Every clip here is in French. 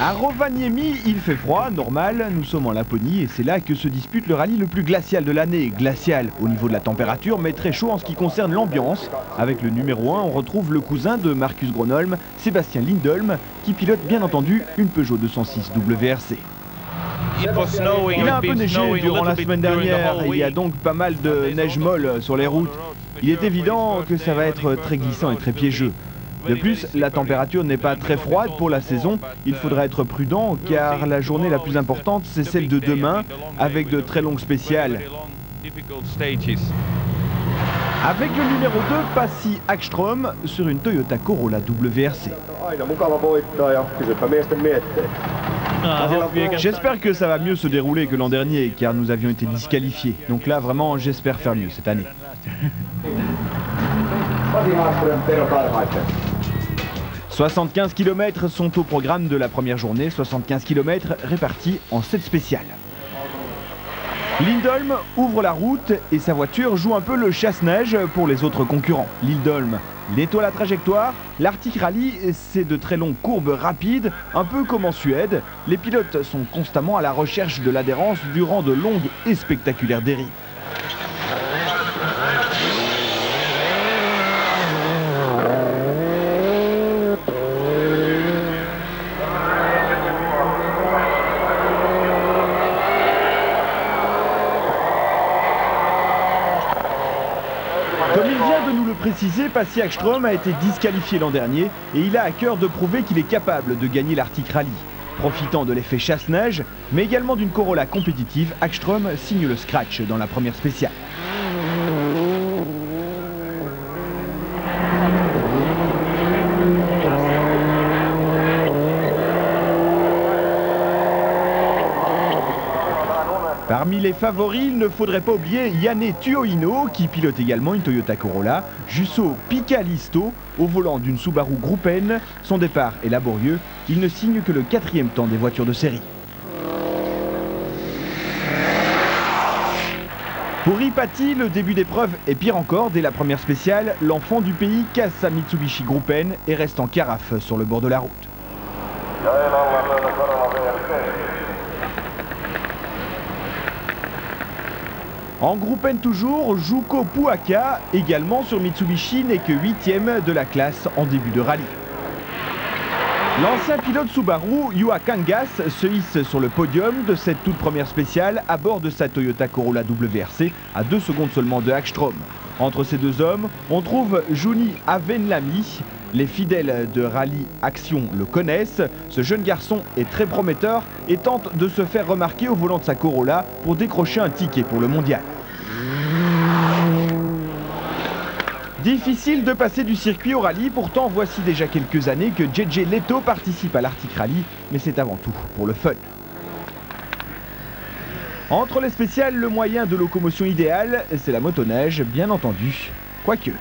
À Rovaniemi, il fait froid, normal, nous sommes en Laponie et c'est là que se dispute le rallye le plus glacial de l'année. Glacial au niveau de la température, mais très chaud en ce qui concerne l'ambiance. Avec le numéro 1, on retrouve le cousin de Marcus Gronholm, Sébastien Lindholm, qui pilote bien entendu une Peugeot 206 WRC. Il a un peu neigé durant la semaine dernière, il y a donc pas mal de neige molle sur les routes. Il est évident que ça va être très glissant et très piégeux. De plus, la température n'est pas très froide pour la saison. Il faudra être prudent car la journée la plus importante, c'est celle de demain, avec de très longues spéciales. Avec le numéro 2, Pasi Ekström sur une Toyota Corolla WRC. J'espère que ça va mieux se dérouler que l'an dernier car nous avions été disqualifiés. Donc là, vraiment, j'espère faire mieux cette année. 75 km sont au programme de la première journée, 75 km répartis en 7 spéciales. Lindholm ouvre la route et sa voiture joue un peu le chasse-neige pour les autres concurrents. Lindholm nettoie la trajectoire. L'Arctic Rally, c'est de très longues courbes rapides, un peu comme en Suède. Les pilotes sont constamment à la recherche de l'adhérence durant de longues et spectaculaires dérives. Comme il vient de nous le préciser, Pasi Ekström a été disqualifié l'an dernier et il a à cœur de prouver qu'il est capable de gagner l'Arctic Rally. Profitant de l'effet chasse-neige, mais également d'une Corolla compétitive, Ekström signe le scratch dans la première spéciale. Parmi les favoris, il ne faudrait pas oublier Janne Tuohino qui pilote également une Toyota Corolla, Jusso Pikalisto au volant d'une Subaru Groupe N. Son départ est laborieux, il ne signe que le 4e temps des voitures de série. Pour Ipati, le début d'épreuve est pire encore. Dès la première spéciale, l'enfant du pays casse sa Mitsubishi Groupe N et reste en carafe sur le bord de la route. En Groupe N toujours, Jouko Puaka, également sur Mitsubishi, n'est que 8e de la classe en début de rallye. L'ancien pilote Subaru, Juha Kangas, se hisse sur le podium de cette toute première spéciale à bord de sa Toyota Corolla WRC, à 2 secondes seulement de Ekström. Entre ces deux hommes, on trouve Joni Avenlami. Les fidèles de Rallye Action le connaissent. Ce jeune garçon est très prometteur et tente de se faire remarquer au volant de sa Corolla pour décrocher un ticket pour le mondial. Difficile de passer du circuit au rallye, pourtant voici déjà quelques années que JJ Leto participe à l'Arctic Rally, mais c'est avant tout pour le fun. Entre les spéciales, le moyen de locomotion idéal, c'est la motoneige, bien entendu, quoique.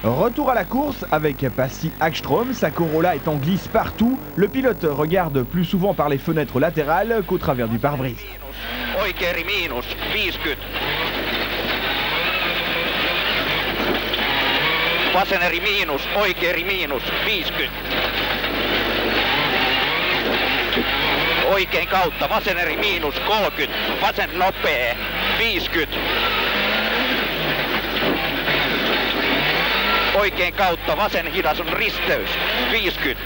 Retour à la course avec Pasi Ekström, sa Corolla est en glisse partout. Le pilote regarde plus souvent par les fenêtres latérales qu'au travers du pare-brise. Vaseneri miinus, oikeeri miinus, 50. Oikein kautta, vaseneri miinus, 30. Vasen nopea, 50. Oikein kautta, vasen hidas on risteys, 50.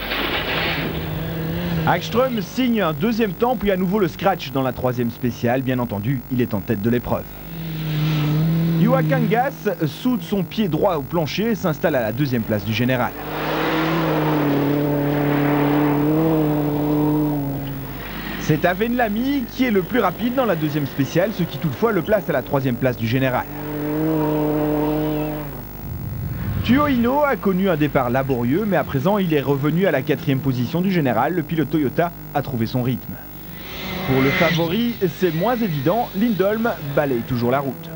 Ekström signe un 2e temps, puis à nouveau le scratch dans la 3e spéciale. Bien entendu, il est en tête de l'épreuve. Juha Kangas soude son pied droit au plancher et s'installe à la 2e place du général. C'est Avenlami qui est le plus rapide dans la 2e spéciale, ce qui toutefois le place à la 3e place du général. Tuohino a connu un départ laborieux, mais à présent il est revenu à la 4e position du général. Le pilote Toyota a trouvé son rythme. Pour le favori, c'est moins évident, Lindholm balaye toujours la route.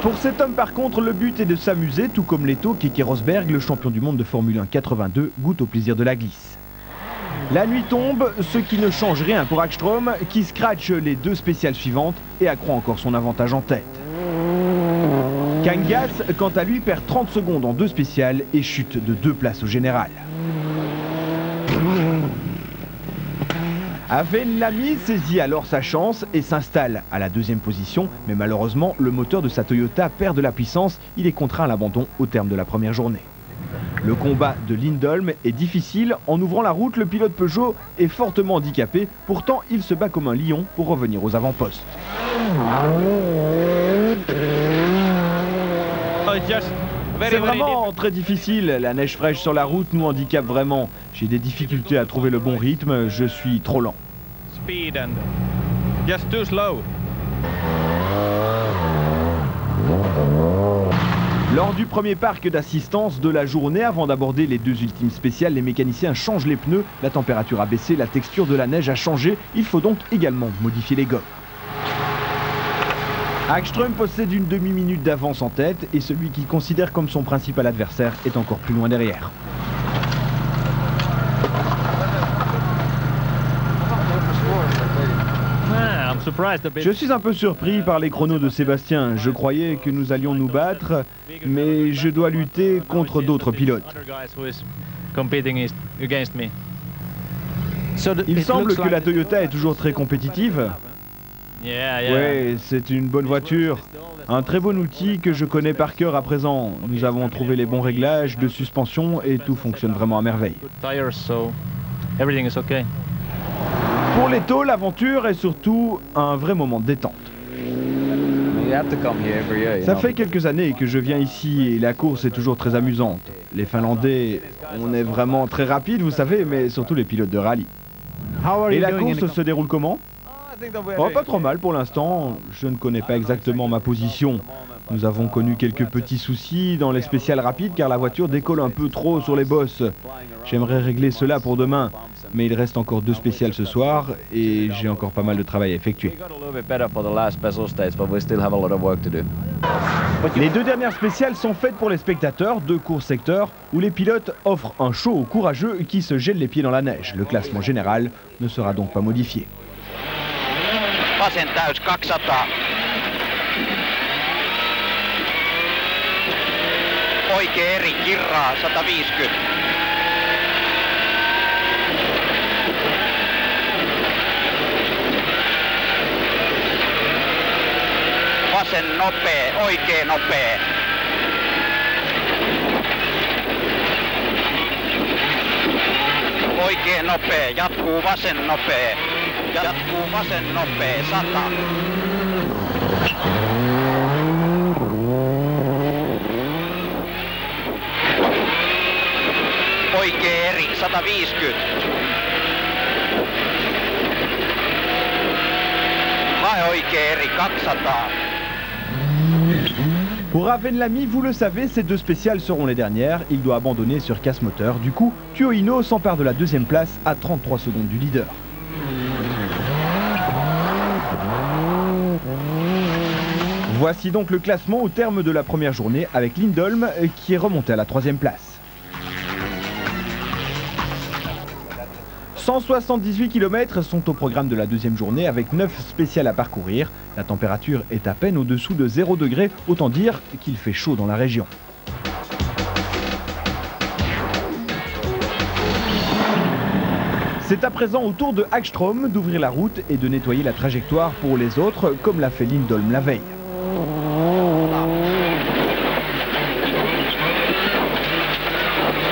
Pour cet homme par contre, le but est de s'amuser, tout comme Leto. Keke Rosberg, le champion du monde de Formule 1 82, goûte au plaisir de la glisse. La nuit tombe, ce qui ne change rien pour Hagström, qui scratche les deux spéciales suivantes et accroît encore son avantage en tête. Kangas, quant à lui, perd 30 secondes en deux spéciales et chute de 2 places au général. Aven Lamy saisit alors sa chance et s'installe à la 2e position, mais malheureusement, le moteur de sa Toyota perd de la puissance, il est contraint à l'abandon au terme de la première journée. Le combat de Lindholm est difficile. En ouvrant la route, le pilote Peugeot est fortement handicapé. Pourtant, il se bat comme un lion pour revenir aux avant-postes. C'est vraiment très difficile. La neige fraîche sur la route nous handicape vraiment. J'ai des difficultés à trouver le bon rythme. Je suis trop lent. Lors du premier parc d'assistance de la journée, avant d'aborder les deux ultimes spéciales, les mécaniciens changent les pneus, la température a baissé, la texture de la neige a changé, il faut donc également modifier les gommes. Hagström possède une demi-minute d'avance en tête et celui qu'il considère comme son principal adversaire est encore plus loin derrière. Je suis un peu surpris par les chronos de Sébastien. Je croyais que nous allions nous battre, mais je dois lutter contre d'autres pilotes. Il semble que la Toyota est toujours très compétitive. Oui, c'est une bonne voiture. Un très bon outil que je connais par cœur à présent. Nous avons trouvé les bons réglages de suspension et tout fonctionne vraiment à merveille. Pour Leto, l'aventure est surtout un vrai moment de détente. Ça fait quelques années que je viens ici et la course est toujours très amusante. Les Finlandais, on est vraiment très rapide, vous savez, mais surtout les pilotes de rallye. Et la course se déroule comment ? Oh, pas trop mal pour l'instant. Je ne connais pas exactement ma position. Nous avons connu quelques petits soucis dans les spéciales rapides car la voiture décolle un peu trop sur les bosses. J'aimerais régler cela pour demain, mais il reste encore 2 spéciales ce soir et j'ai encore pas mal de travail à effectuer. Les 2 dernières spéciales sont faites pour les spectateurs, 2 courts secteurs où les pilotes offrent un show aux courageux qui se gèlent les pieds dans la neige. Le classement général ne sera donc pas modifié. Vasen täys 200. Oikea eri Kirraa 150. Vasen nopea, oikea nopea. Oikea nopea, jatkuu vasen nopea. Jatkuu vasen nopea, 100. Oikea eri, 150. Hae oikea eri, 200. Pour Aven Lamy, vous le savez, ces 2 spéciales seront les dernières. Il doit abandonner sur casse moteur. Du coup, Timo Hino s'empare de la 2e place à 33 secondes du leader. Voici donc le classement au terme de la première journée avec Lindholm qui est remonté à la 3e place. 178 km sont au programme de la 2e journée avec 9 spéciales à parcourir. La température est à peine au-dessous de 0 degré, autant dire qu'il fait chaud dans la région. C'est à présent au tour de Hagström d'ouvrir la route et de nettoyer la trajectoire pour les autres, comme l'a fait Lindholm la veille.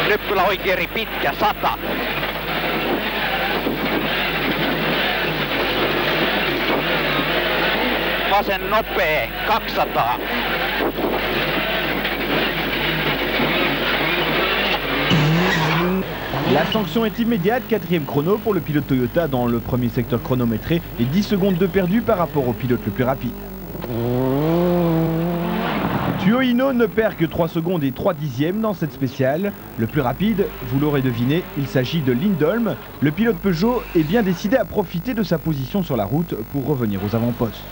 Nyppylä oikea eri pitkä, 100. Vasen nopea, 200. La sanction est immédiate, 4e chrono pour le pilote Toyota dans le premier secteur chronométré et 10 secondes de perdu par rapport au pilote le plus rapide. Timo Hino ne perd que 3 secondes et 3 dixièmes dans cette spéciale. Le plus rapide, vous l'aurez deviné, il s'agit de Lindholm. Le pilote Peugeot est bien décidé à profiter de sa position sur la route pour revenir aux avant-postes.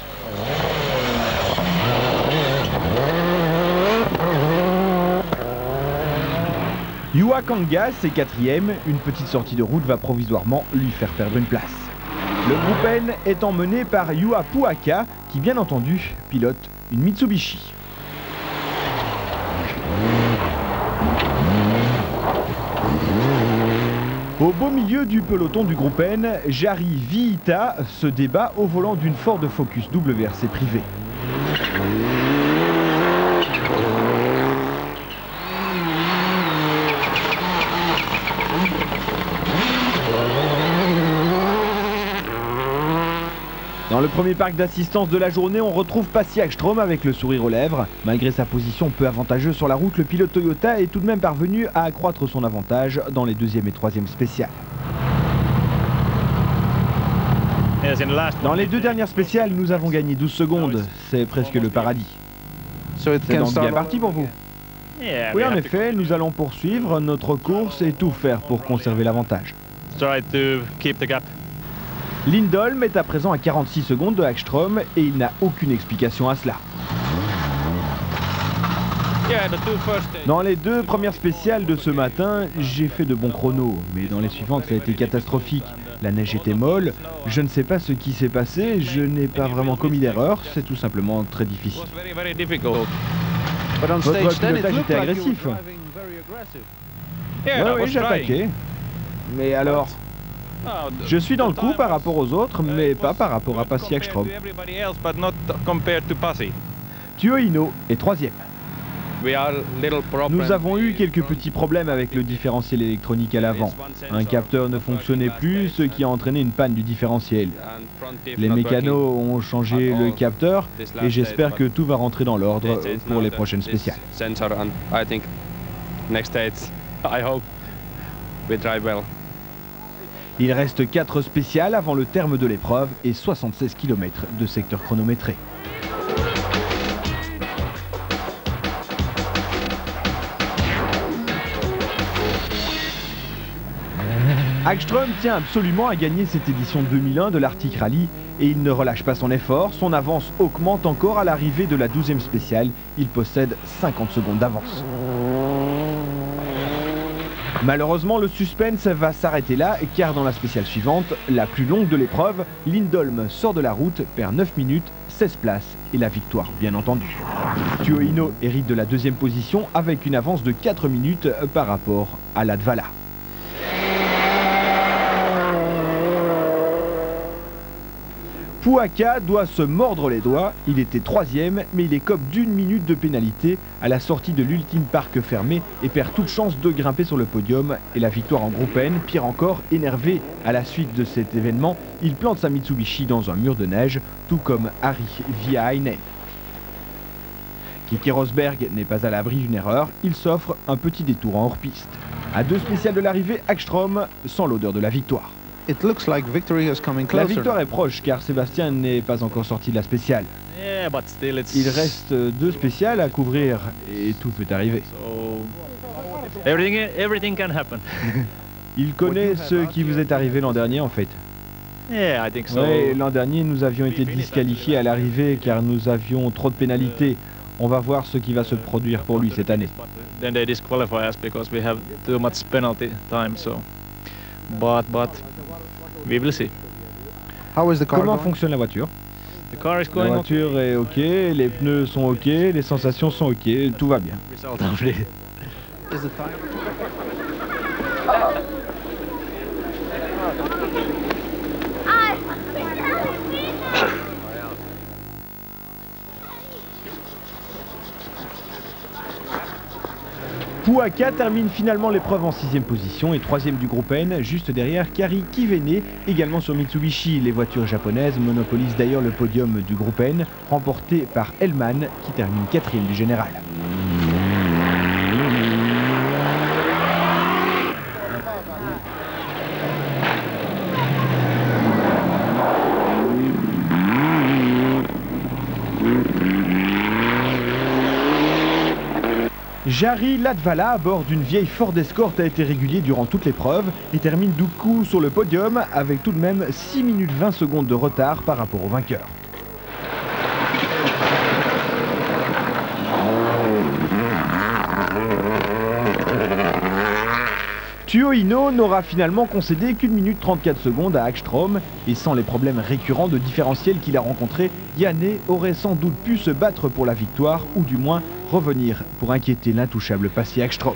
Yua Kangas est quatrième, une petite sortie de route va provisoirement lui faire perdre une place. Le groupe N est emmené par Yua Puaka qui bien entendu pilote une Mitsubishi. Au beau milieu du peloton du groupe N, Jari Viita se débat au volant d'une Ford Focus WRC privée. Dans le premier parc d'assistance de la journée, on retrouve Pasi Hagström avec le sourire aux lèvres. Malgré sa position peu avantageuse sur la route, le pilote Toyota est tout de même parvenu à accroître son avantage dans les deuxième et troisième spéciales. Dans les deux dernières spéciales, nous avons gagné 12 secondes. C'est presque le paradis. C'est donc bien parti pour vous. Oui, en effet, nous allons poursuivre notre course et tout faire pour conserver l'avantage. Lindholm est à présent à 46 secondes de Hagström et il n'a aucune explication à cela. Dans les deux premières spéciales de ce matin, j'ai fait de bons chronos, mais dans les suivantes, ça a été catastrophique. La neige était molle, je ne sais pas ce qui s'est passé, je n'ai pas vraiment commis d'erreur, c'est tout simplement très difficile. Votre pilotage était agressif. Oui, j'attaquais. Mais alors, je suis dans le coup par rapport aux autres, mais pas par rapport à Pasi Hagström. Tio Ino est troisième. Nous avons eu quelques petits problèmes avec le différentiel électronique à l'avant. Un capteur ne fonctionnait plus, ce qui a entraîné une panne du différentiel. Les mécanos ont changé le capteur et j'espère que tout va rentrer dans l'ordre pour les prochaines spéciales. Il reste 4 spéciales avant le terme de l'épreuve et 76 km de secteur chronométré. Hagström tient absolument à gagner cette édition 2001 de l'Arctic Rally et il ne relâche pas son effort. Son avance augmente encore à l'arrivée de la 12e spéciale. Il possède 50 secondes d'avance. Malheureusement, le suspense va s'arrêter là car dans la spéciale suivante, la plus longue de l'épreuve, Lindholm sort de la route, perd 9 minutes, 16 places et la victoire bien entendu. Tio Ino hérite de la 2e position avec une avance de 4 minutes par rapport à Latvala. Puaka doit se mordre les doigts, il était 3e mais il écope d'1 minute de pénalité à la sortie de l'ultime parc fermé et perd toute chance de grimper sur le podium et la victoire en groupe N. Pire encore, énervé à la suite de cet événement, il plante sa Mitsubishi dans un mur de neige, tout comme Ari Viainen. Keke Rosberg n'est pas à l'abri d'une erreur, il s'offre un petit détour en hors-piste. À 2 spéciales de l'arrivée, Hagström sent l'odeur de la victoire. La victoire est proche car Sébastien n'est pas encore sorti de la spéciale. Il reste 2 spéciales à couvrir et tout peut arriver. Il connaît ce qui vous est arrivé l'an dernier en fait. Oui, l'an dernier nous avions été disqualifiés à l'arrivée car nous avions trop de pénalités. On va voir ce qui va se produire pour lui cette année. Comment fonctionne la voiture? La voiture est ok, les pneus sont ok, les sensations sont ok, tout va bien. Puaka termine finalement l'épreuve en 6e position et 3e du groupe N, juste derrière Kari Kivene, également sur Mitsubishi. Les voitures japonaises monopolisent d'ailleurs le podium du groupe N, remporté par Hellman qui termine 4e du général. Jari Latvala, à bord d'une vieille Ford Escort, a été régulier durant toute l'épreuve et termine du coup sur le podium avec tout de même 6 minutes 20 secondes de retard par rapport au vainqueur. Tuo Hino n'aura finalement concédé qu'1 minute 34 secondes à Hagström et sans les problèmes récurrents de différentiel qu'il a rencontrés, Janne aurait sans doute pu se battre pour la victoire ou du moins revenir pour inquiéter l'intouchable Pasi Hagström.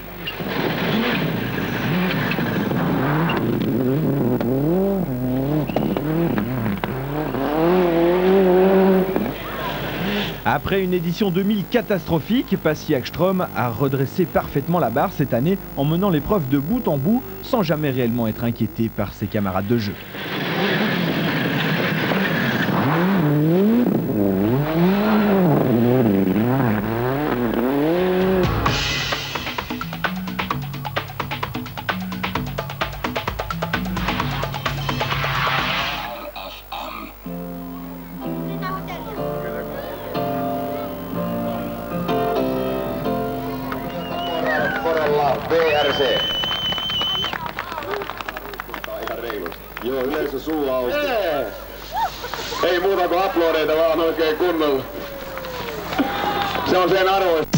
Après une édition 2000 catastrophique, Pasi Hagström a redressé parfaitement la barre cette année en menant l'épreuve de bout en bout sans jamais réellement être inquiété par ses camarades de jeu. VRC. Aika reilusti. Joo, yleensä suu auki. Ei muuta kuin aplodeita vaan oikein kunnolla. Se on sen arvoista.